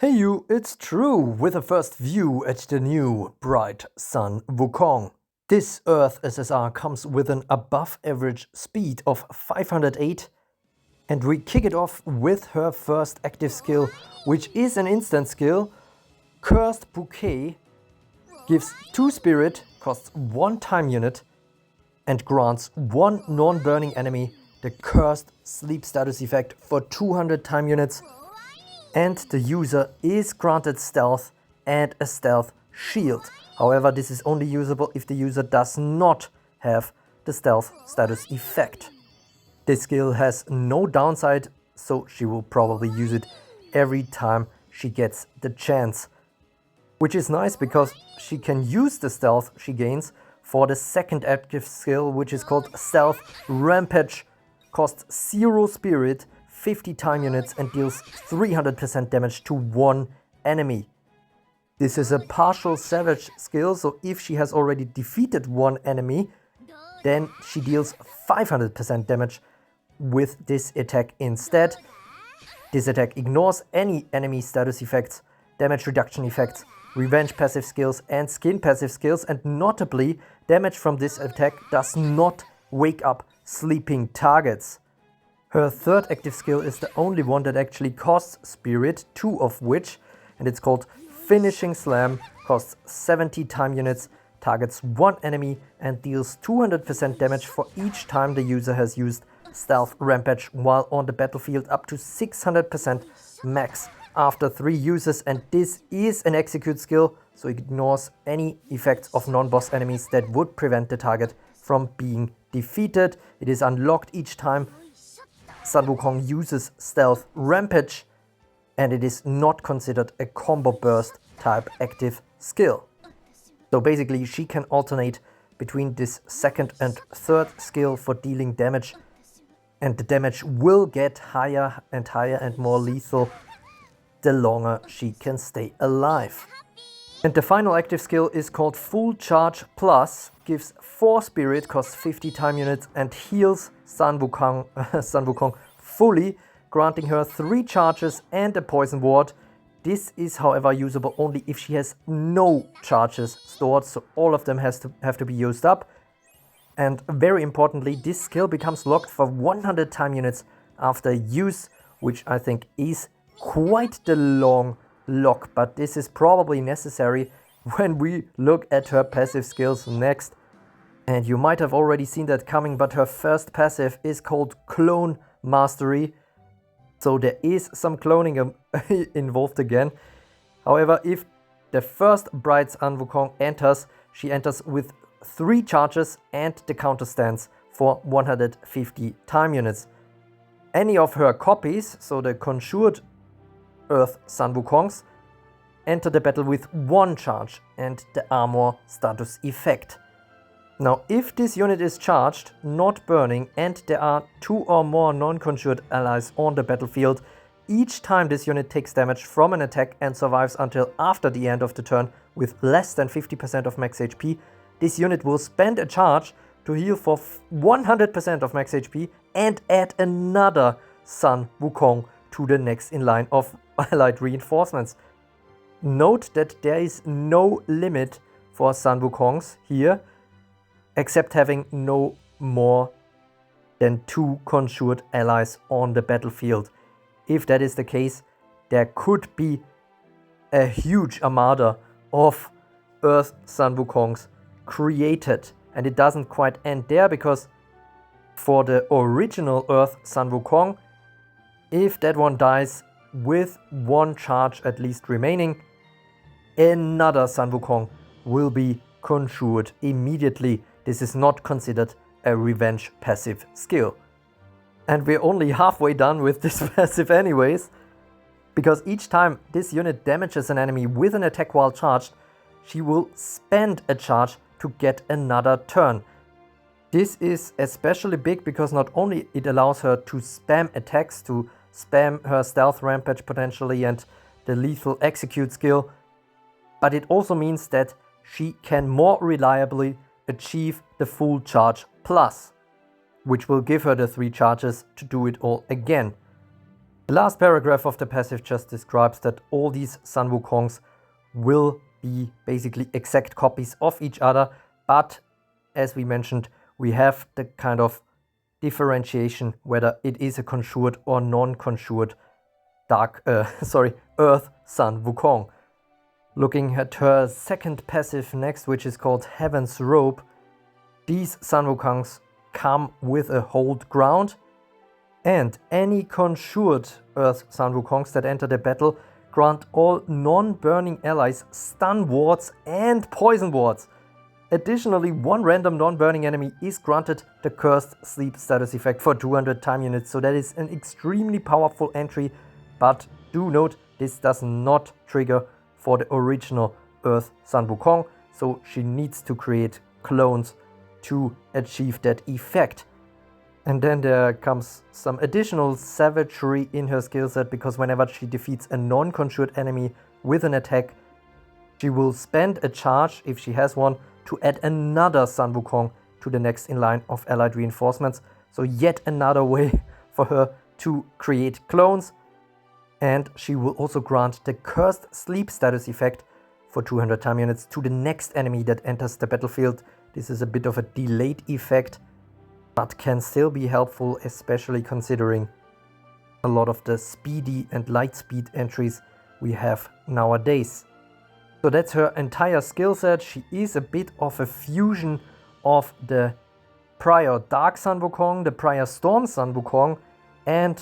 Hey you, it's true with a first view at the new bright Sun Wukong. This Earth SSR comes with an above average speed of 508 and we kick it off with her first active skill, which is an instant skill. Cursed Bouquet gives 2 spirit, costs 1 time unit and grants 1 non-burning enemy the cursed sleep status effect for 200 time units. And the user is granted stealth and a stealth shield. However, this is only usable if the user does not have the stealth status effect. This skill has no downside, so she will probably use it every time she gets the chance. Which is nice because she can use the stealth she gains for the second active skill, which is called Stealth Rampage. Costs 0 spirit, 50 time units and deals 300% damage to 1 enemy. This is a partial savage skill, so if she has already defeated 1 enemy, then she deals 500% damage with this attack instead. This attack ignores any enemy status effects, damage reduction effects, revenge passive skills and skin passive skills, and notably, damage from this attack does not wake up sleeping targets. Her third active skill is the only one that actually costs spirit, 2 of which, and it's called Finishing Slam, costs 70 time units, targets 1 enemy and deals 200% damage for each time the user has used Stealth Rampage while on the battlefield, up to 600% max after 3 uses, and this is an execute skill, so it ignores any effects of non-boss enemies that would prevent the target from being defeated. It is unlocked each time Sun Wukong uses Stealth Rampage, and it is not considered a combo burst type active skill. So basically she can alternate between this second and third skill for dealing damage, and the damage will get higher and more lethal the longer she can stay alive. And the final active skill is called Full Charge Plus, gives 4 spirit, costs 50 time units and heals Sun Wukong fully, granting her 3 charges and a poison ward. This is however usable only if she has no charges stored, so all of them have to be used up. And very importantly, this skill becomes locked for 100 time units after use, which I think is quite the long lock, but this is probably necessary when we look at her passive skills next. And you might have already seen that coming, but her first passive is called Clone Mastery, so there is some cloning involved again. However, if the first bright Sun Wukong enters, she enters with 3 charges and the counter stands for 150 time units. Any of her copies, so the conjured Earth Sun Wukongs, enter the battle with 1 charge and the armor status effect. Now, if this unit is charged, not burning, and there are 2 or more non-conjured allies on the battlefield, each time this unit takes damage from an attack and survives until after the end of the turn with less than 50% of max HP, this unit will spend a charge to heal for 100% of max HP and add another Sun Wukong to the next in line of allied reinforcements. Note that there is no limit for Sun Wukongs here, except having no more than 2 conjured allies on the battlefield. If that is the case, there could be a huge armada of Earth Sun Wukongs created, and it doesn't quite end there, because for the original Earth Sun Wukong, if that one dies with 1 charge at least remaining, another Sun Wukong will be conjured immediately. This is not considered a revenge passive skill. And we're only halfway done with this passive anyways, because each time this unit damages an enemy with an attack while charged, she will spend a charge to get another turn. This is especially big because not only it allows her to spam attacks, to spam her Stealth Rampage potentially and the lethal execute skill, but it also means that she can more reliably achieve the Full Charge Plus, which will give her the 3 charges to do it all again. The last paragraph of the passive just describes that all these Sun Wukongs will be basically exact copies of each other, but as we mentioned, we have the kind of differentiation whether it is a conjured or non-conjured Earth Sun Wukong. Looking at her second passive next, which is called Heaven's Robe, these Sun Wukongs come with a hold ground, and any conjured Earth Sun Wukongs that enter the battle grant all non-burning allies stun wards and poison wards. Additionally, one random non-burning enemy is granted the Cursed Sleep status effect for 200 time units, so that is an extremely powerful entry, but do note this does not trigger for the original Earth Sun Wukong, so she needs to create clones to achieve that effect. And then there comes some additional savagery in her skill set, because whenever she defeats a non-conjured enemy with an attack, she will spend a charge, if she has one, to add another Sun Wukong to the next in line of allied reinforcements. So yet another way for her to create clones. And she will also grant the Cursed Sleep status effect for 200 time units to the next enemy that enters the battlefield. This is a bit of a delayed effect, but can still be helpful, especially considering a lot of the speedy and light speed entries we have nowadays. So that's her entire skill set. She is a bit of a fusion of the prior Dark Sun Wukong, the prior Storm Sun Wukong, and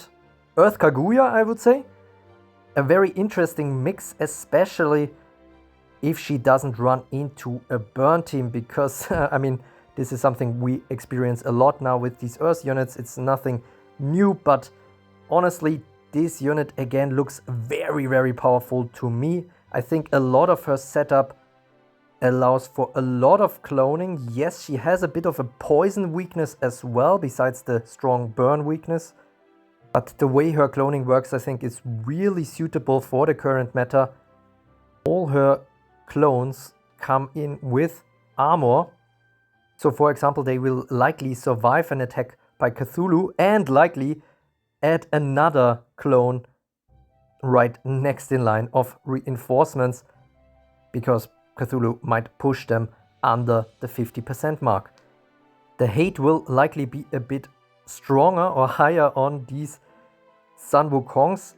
Earth Kaguya, I would say. A very interesting mix, especially if she doesn't run into a burn team, because I mean, this is something we experience a lot now with these Earth units. It's nothing new, but honestly, this unit again looks very, very powerful to me. I think a lot of her setup allows for a lot of cloning. Yes, she has a bit of a poison weakness as well, besides the strong burn weakness. But the way her cloning works, I think, is really suitable for the current meta. All her clones come in with armor. So for example, they will likely survive an attack by Cthulhu and likely add another clone right next in line of reinforcements, because Cthulhu might push them under the 50% mark. The hate will likely be a bit stronger or higher on these Sun Wukongs,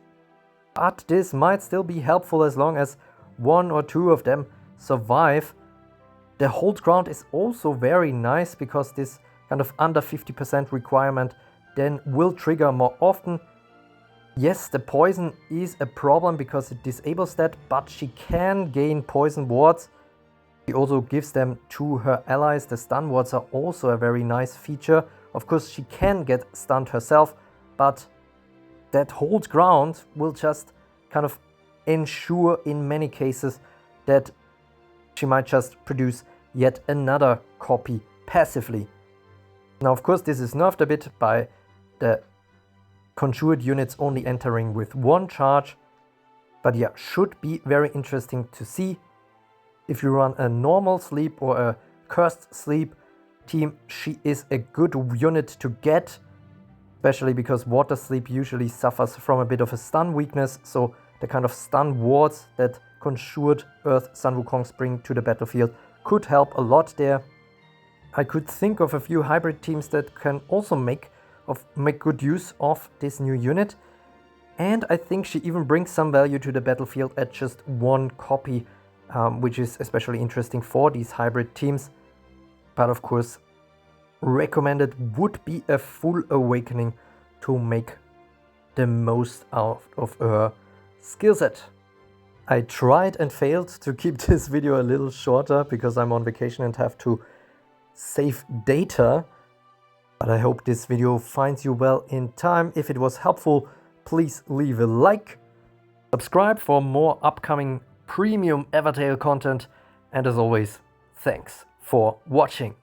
but this might still be helpful as long as one or two of them survive. The hold ground is also very nice, because this kind of under 50% requirement then will trigger more often. Yes, the poison is a problem because it disables that, but she can gain poison wards. She also gives them to her allies. The stun wards are also a very nice feature. Of course, she can get stunned herself, but that hold ground will just kind of ensure in many cases that she might just produce yet another copy passively. Now, of course, this is nerfed a bit by the conjured units only entering with one charge, but yeah, should be very interesting to see. If you run a normal sleep or a cursed sleep team, she is a good unit to get, especially because water sleep usually suffers from a bit of a stun weakness, so the kind of stun wards that conjured Earth Sun Wukongs bring to the battlefield could help a lot there. I could think of a few hybrid teams that can also make good use of this new unit, and I think she even brings some value to the battlefield at just one copy, which is especially interesting for these hybrid teams. But of course, recommended would be a full awakening to make the most out of her skill set. I tried and failed to keep this video a little shorter because I'm on vacation and have to save data. But I hope this video finds you well in time. If it was helpful, please leave a like. Subscribe for more upcoming premium Evertale content. And as always, thanks for watching.